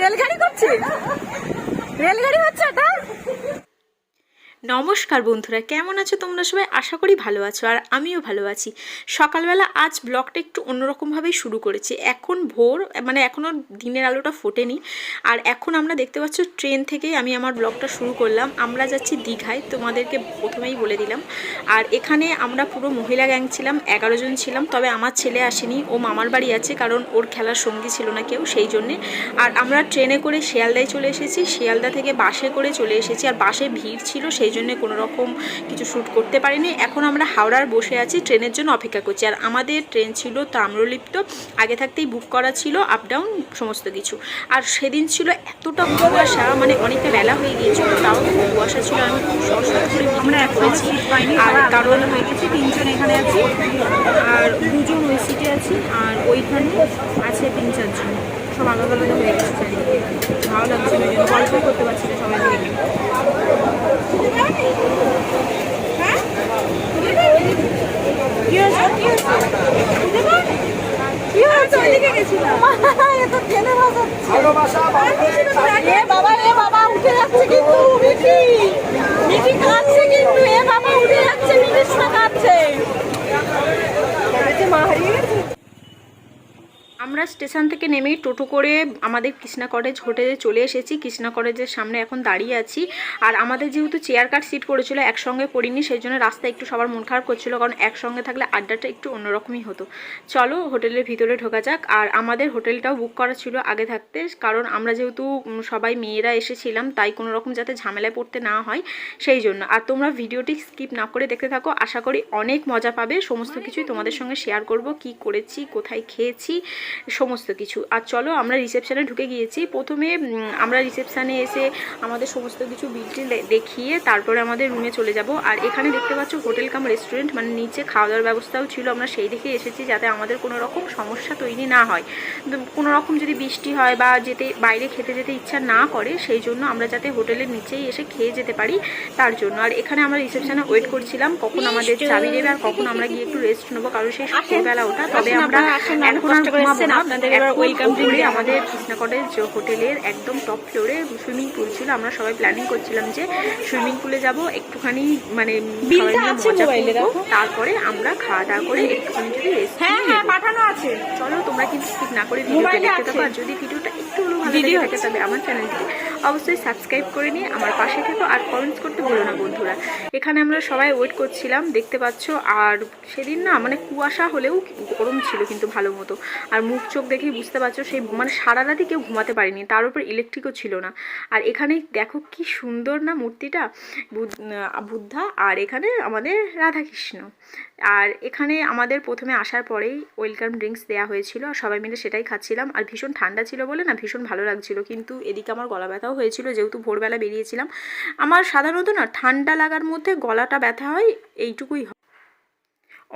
রেলগাড়ি করছে, রেলগাড়ি হচ্ছে এটা। নমস্কার বন্ধুরা, কেমন আছো তোমরা সবাই? আশা করি ভালো আছো, আর আমিও ভালো আছি। সকালবেলা আজ ব্লগটা একটু অন্যরকমভাবেই শুরু করেছি। এখন ভোর, মানে এখনও দিনের আলোটা ফোটেনি। আর এখন আমরা দেখতে পাচ্ছ ট্রেন থেকেই আমি আমার ব্লগটা শুরু করলাম। আমরা যাচ্ছি দীঘায়, তোমাদেরকে প্রথমেই বলে দিলাম। আর এখানে আমরা পুরো মহিলা গ্যাং ছিলাম, 11 জন ছিলাম। তবে আমার ছেলে আসেনি, ও মামার বাড়ি আছে, কারণ ওর খেলার সঙ্গী ছিল না কেউ, সেই জন্যে। আর আমরা ট্রেনে করে শিয়ালদায় চলে এসেছি, শিয়ালদা থেকে বাসে করে চলে এসেছি। আর বাসে ভিড় ছিল, সেই জন্য কোনো রকম কিছু শ্যুট করতে পারিনি। এখন আমরা হাওড়ার বসে আছি, ট্রেনের জন্য অপেক্ষা করছি। আর আমাদের ট্রেন ছিল তাম্রলিপ্ত, আগে থাকতেই বুক করা ছিল, আপ ডাউন সমস্ত কিছু। আর সেদিন ছিল এতটা কুয়াশা, মানে অনেকটা বেলা হয়ে গিয়েছিল, তাও কুয়াশা ছিল। আমি খুব সহজ করে আমরা এখন সিট পাইনি, আর কারণ হয়ে গেছে 3 জন এখানে আছি, আর 2 জন ওই সিটে আছি, আর ওইখানে আছে 3-4 জন, সব আলাদা আলাদা হয়ে গেছে চারিদিকে। ভালো লাগছিল, ওই জন্য গল্প করতে পারছি না সবাই মিলে। বাবা উঠে যাচ্ছে কিন্তু মিঠি, মিঠি কাঁদছে কিন্তু, এ বাবা উঠে যাচ্ছে, মিঠির সাথে কাঁদছে। মা হারিয়ে গেছে। আমরা স্টেশন থেকে নেমেই টোটো করে আমাদের কৃষ্ণা কটেজ হোটেলে চলে এসেছি। কৃষ্ণা কটেজের সামনে এখন দাঁড়িয়ে আছি। আর আমাদের যেহেতু চেয়ার কাট সিট পড়েছিল, একসঙ্গে পড়িনি, সেই জন্য রাস্তায় একটু সবার মন খারাপ করছিল, কারণ একসঙ্গে থাকলে আড্ডাটা একটু অন্যরকমই হতো। চলো হোটেলের ভিতরে ঢোকা যাক। আর আমাদের হোটেলটাও বুক করা ছিল আগে থাকতে, কারণ আমরা যেহেতু সবাই মেয়েরা এসেছিলাম, তাই কোনো রকম যাতে ঝামেলায় পড়তে না হয় সেই জন্য। আর তোমরা ভিডিওটি স্কিপ না করে দেখতে থাকো, আশা করি অনেক মজা পাবে। সমস্ত কিছুই তোমাদের সঙ্গে শেয়ার করব, কি করেছি, কোথায় খেয়েছি, সমস্ত কিছু। আর চলো আমরা রিসেপশানে ঢুকে গিয়েছি। প্রথমে আমরা রিসেপশানে এসে আমাদের সমস্ত কিছু বিল দেখিয়ে তারপরে আমাদের রুমে চলে যাব। আর এখানে দেখতে পাচ্ছ হোটেল কাম রেস্টুরেন্ট, মানে নিচে খাওয়া দাওয়ার ব্যবস্থাও ছিল। আমরা সেই দেখে এসেছি যাতে আমাদের কোনো রকম সমস্যা তৈরি না হয়, কোনো রকম যদি বৃষ্টি হয় বা বাইরে খেতে যেতে ইচ্ছা না করে, সেই জন্য আমরা যাতে হোটেলের নিচেই এসে খেয়ে যেতে পারি, তার জন্য। আর এখানে আমরা রিসেপশানে ওয়েট করছিলাম কখন আমাদের চাবি দেবে আর কখন আমরা গিয়ে একটু রেস্ট নেবো, কারণ সেই সকালবেলা ওটা। তবে আমরা এখন আর ঘুমাবো না। ওয়েলকাম করে আমাদের কৃষ্ণা কটেজ হোটেলের একদম টপ ফ্লোরে সুইমিং পুল ছিল। আমরা সবাই প্ল্যানিং করছিলাম যে সুইমিং পুলে যাব, একটুখানি মানে মজা করব, তারপরে আমরা খাওয়া দাওয়া করে একটুখানি যদি রেস্ট পাঠানো আছে। চলো তোমরা কিন্তু স্কিপ না করে ভিডিওটা দেখতে থাকো। আর যদি ভিডিওটা একটু হলেও ভালো লেগে থাকে, তবে আমার চ্যানেলটিকে অবশ্যই সাবস্ক্রাইব করে নিয়ে আমার পাশে থেকো, আর কমেন্টস করতে ভুলো না বন্ধুরা। এখানে আমরা সবাই ওয়েট করছিলাম, দেখতে পাচ্ছ। আর সেদিন না মানে কুয়াশা হলেও গরম ছিল কিন্তু ভালো মতো। আর মুখ চোখ দেখেই বুঝতে পারছো, সেই মানে সারা রাতে কেউ ঘুমাতে পারিনি, তার উপর ইলেকট্রিকও ছিল না। আর এখানে দেখো কি সুন্দর না মূর্তিটা, বুদ্ধা, আর এখানে আমাদের রাধাকৃষ্ণ। আর এখানে আমাদের প্রথমে আসার পরেই ওয়েলকাম ড্রিঙ্কস দেওয়া হয়েছিল, আর সবাই মিলে সেটাই খাচ্ছিলাম। আর ভীষণ ঠান্ডা ছিল বলে না ভীষণ ভালো লাগছিল, কিন্তু এদিকে আমার গলা ব্যথাও হয়েছিল, যেহেতু ভোরবেলা বেরিয়েছিলাম। আমার সাধারণত না ঠান্ডা লাগার মধ্যে গলাটা ব্যথা হয়, এইটুকুই হয়।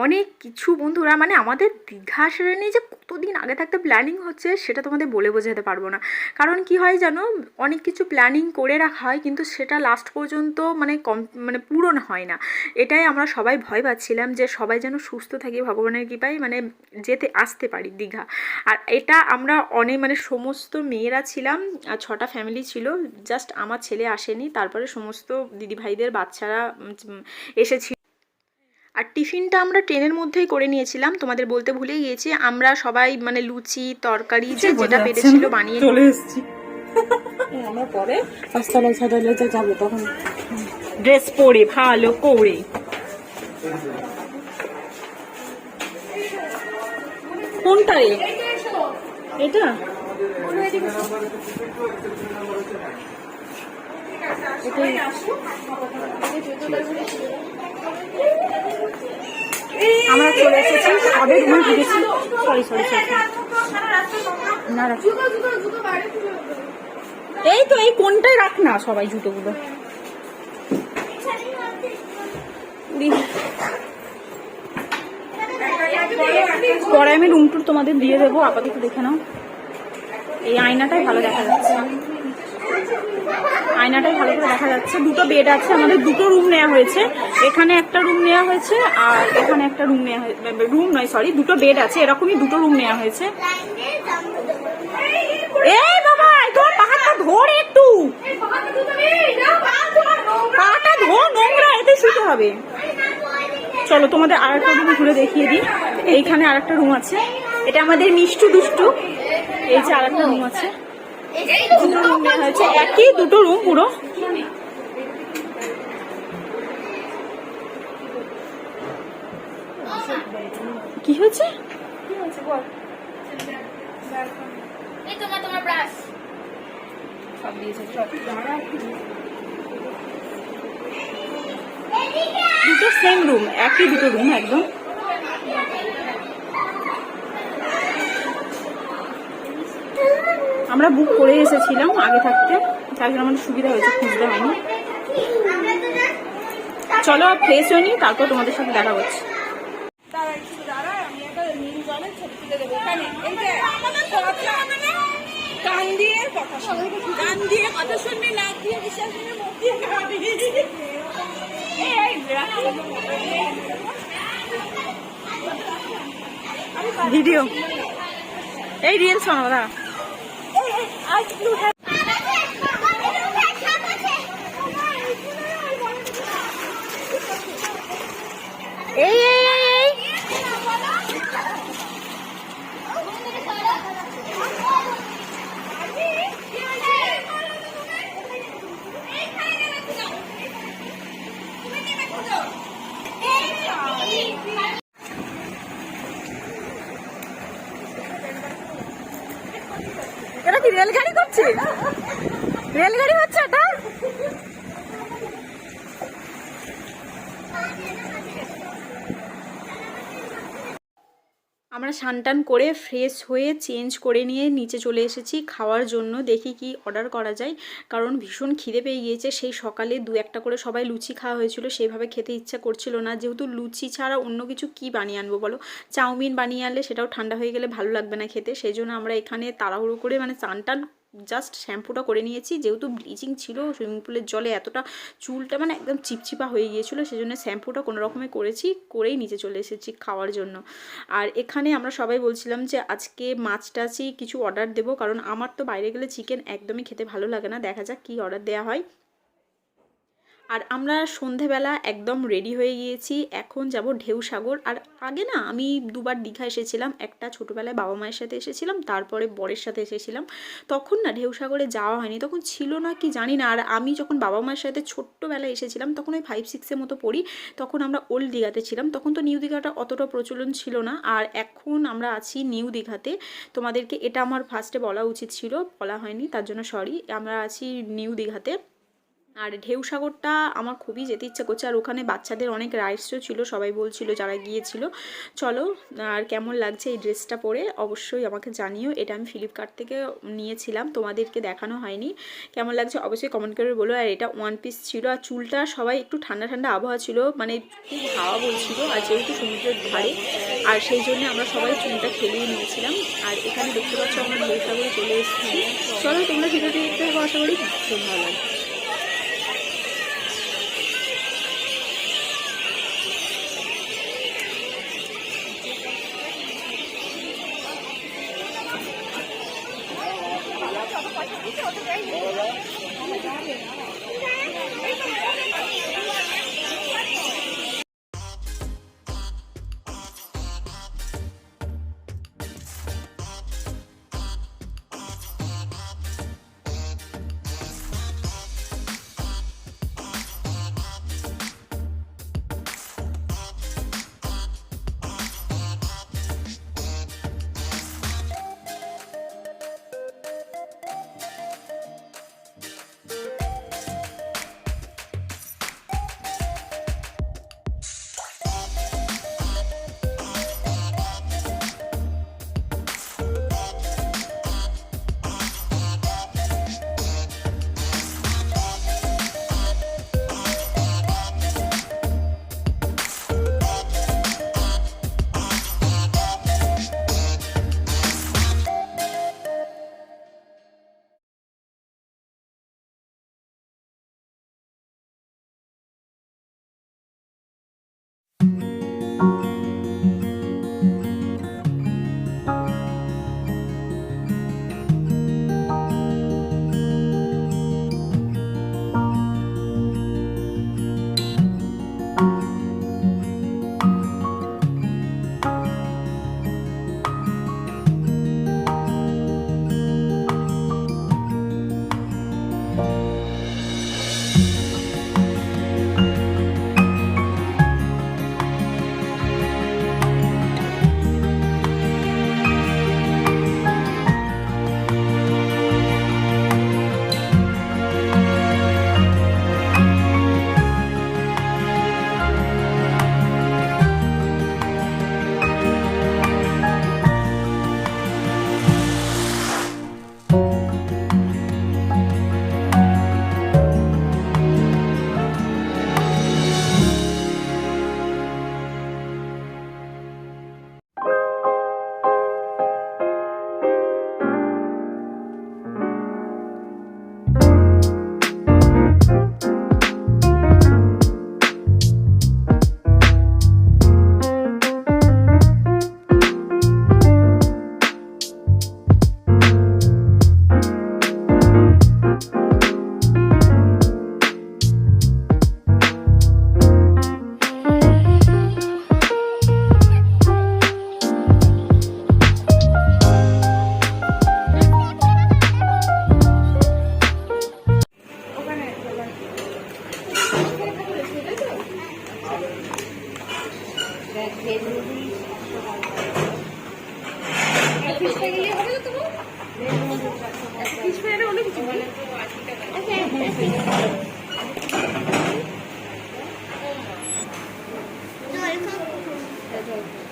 অনেক কিছু বন্ধুরা, মানে আমাদের দীঘা আসার নিয়ে যে কতদিন আগে থাকতে প্ল্যানিং হচ্ছে, সেটা তোমাদের বলে বোঝাতে পারবো না। কারণ কি হয় জানো, অনেক কিছু প্ল্যানিং করে রাখা হয়, কিন্তু সেটা লাস্ট পর্যন্ত মানে পূরণ হয় না। এটাই আমরা সবাই ভয় পাচ্ছিলাম, যে সবাই যেন সুস্থ থাকি ভগবানের কৃপায়, মানে আসতে পারি দীঘা। আর এটা আমরা মানে সমস্ত মেয়েরা ছিলাম, আর 6টা ফ্যামিলি ছিল, জাস্ট আমার ছেলে আসেনি, তারপরে সমস্ত দিদিভাইদের বাচ্চারা এসেছিল। আর টিফিনটা আমরা ট্রেনের মধ্যেই করে নিয়েছিলাম, তোমাদের বলতে ভুলে গিয়েছি। আমরা সবাই মানে লুচি তরকারি যেটা পেরেছিল বানিয়ে চলে এসেছি। আমরা পরে পাঁচতলায় ছতলায় যাবো, তখন ড্রেস পরে ভালো করে। কোনটা এটা? আমরা চলে এসেছি, সবে ঘুরে ঢুকেছি। সরি না, এই তো এই কোনটাই রাখ না সবাই জুতোগুলো। পরে আমি রুম টুর তোমাদের দিয়ে দেবো, আপাতত দেখে নাও। এই আয়নাটাই ভালো দেখা যাচ্ছে। আয়নাটাই ভালো করে দেখা যাচ্ছে। দুটো বেড আছে, আমাদের দুটো রুম নেওয়া হয়েছে। এখানে একটা রুম নেওয়া হয়েছে আর এখানে একটা রুম নেওয়া হয়েছে, রুম নয় সরি, দুটো বেড আছে, এরকমই দুটো রুম নেওয়া হয়েছে। এই বাবা তোমার পাহাড়টা ধর, একটু পাটা ধর, নোংরা, এতে শুতে হবে। চলো তোমাদের আর একটা রুম ঘুরে দেখিয়ে দিই। এইখানে আর একটা রুম আছে, এটা আমাদের মিষ্টু দুষ্টু। এই যে আর একটা রুম আছে, দুটো রুম নেওয়া হয়েছে, একই দুটো রুম পুরো। কি হয়েছে? দুটো সেম রুম, একই দুটো রুম একদম। আমরা বুক করে এসেছিলাম আগে থাকতে, তার জন্য আমাদের সুবিধা হয়েছে, খুঁজতে হয়নি। চলো ফ্রেশ হয়নি, তারপর তোমাদের সাথে দেখা হচ্ছে। ভিডিও এই রিলস বানাবো। এই এই এই এটা কি রেলগাড়ি করছে? রেলগাড়ি হচ্ছে এটা। আমরা স্নান করে ফ্রেশ হয়ে চেঞ্জ করে নিয়ে নিচে চলে এসেছি খাওয়ার জন্য। দেখি কি অর্ডার করা যায়, কারণ ভীষণ খিদে পেয়ে গিয়েছে। সেই সকালে দু একটা করে সবাই লুচি খাওয়া হয়েছিল, সেইভাবে খেতে ইচ্ছা করছিল না। যেহেতু লুচি ছাড়া অন্য কিছু কি বানিয়ে আনবো বলো, চাউমিন বানিয়ে আনলে সেটাও ঠান্ডা হয়ে গেলে ভালো লাগবে না খেতে। সেই জন্য আমরা এখানে তাড়াহুড়ো করে মানে চান জাস্ট শ্যাম্পুটা করে নিয়েছি। যেহেতু ব্লিচিং ছিল সুইমিং পুলের জলে, এতটা চুলটা মানে একদম চিপচিপা হয়ে গিয়েছিলো, সেই জন্য শ্যাম্পুটা কোনো রকমে করেই নিচে চলে এসেছি খাওয়ার জন্য। আর এখানে আমরা সবাই বলছিলাম যে আজকে মাছ টাছই কিছু অর্ডার দেবো, কারণ আমার তো বাইরে গেলে চিকেন একদমই খেতে ভালো লাগে না। দেখা যাক কী অর্ডার দেওয়া হয়। আর আমরা সন্ধেবেলা একদম রেডি হয়ে গিয়েছি, এখন যাব ঢেউসাগর। আর আগে না আমি দুবার দীঘা এসেছিলাম, একটা ছোটোবেলায় বাবা মায়ের সাথে এসেছিলাম, তারপরে বরের সাথে এসেছিলাম। তখন না ঢেউসাগরে যাওয়া হয়নি, তখন ছিল না কি জানি না। আর আমি যখন বাবা মায়ের সাথে ছোট্টবেলায় এসেছিলাম তখন ওই 5-6 মতো পড়ি, তখন আমরা ওল্ড দীঘাতে ছিলাম। তখন তো নিউ দীঘাটা অতটা প্রচলন ছিল না। আর এখন আমরা আছি নিউ দীঘাতে। তোমাদেরকে এটা আমার ফার্স্টে বলা উচিত ছিল, বলা হয়নি, তার জন্য সরি। আমরা আছি নিউ দীঘাতে। আর ঢেউসাগরটা আমার খুবই যেতে ইচ্ছা করছে। আর ওখানে বাচ্চাদের অনেক রাইডসও ছিল, সবাই বলছিল যারা গিয়েছিল। চলো, আর কেমন লাগছে এই ড্রেসটা পরে অবশ্যই আমাকে জানিও। এটা আমি ফ্লিপকার্ট থেকে নিয়েছিলাম, তোমাদেরকে দেখানো হয়নি। কেমন লাগছে অবশ্যই কমেন্ট করে বলো। আর এটা ওয়ান পিস ছিল। আর চুলটা সবাই একটু ঠান্ডা ঠান্ডা আবহাওয়া ছিল, মানে খুব হাওয়া বলছিল, আর যেহেতু সমুদ্রের ধারে, আর সেই জন্য আমরা সবাই চুলটা খেলিয়ে নিয়েছিলাম। আর এখানে দেখতে পাচ্ছ আমরা ঢেউসাগরে চলে এসেছি। চলো তোমরা ভিডিওটি দেখতে হবে, আশা করি ভীষণ ভালো লাগবে। ফিশ ফ্রাইটা অনেক কিছু জল খাও।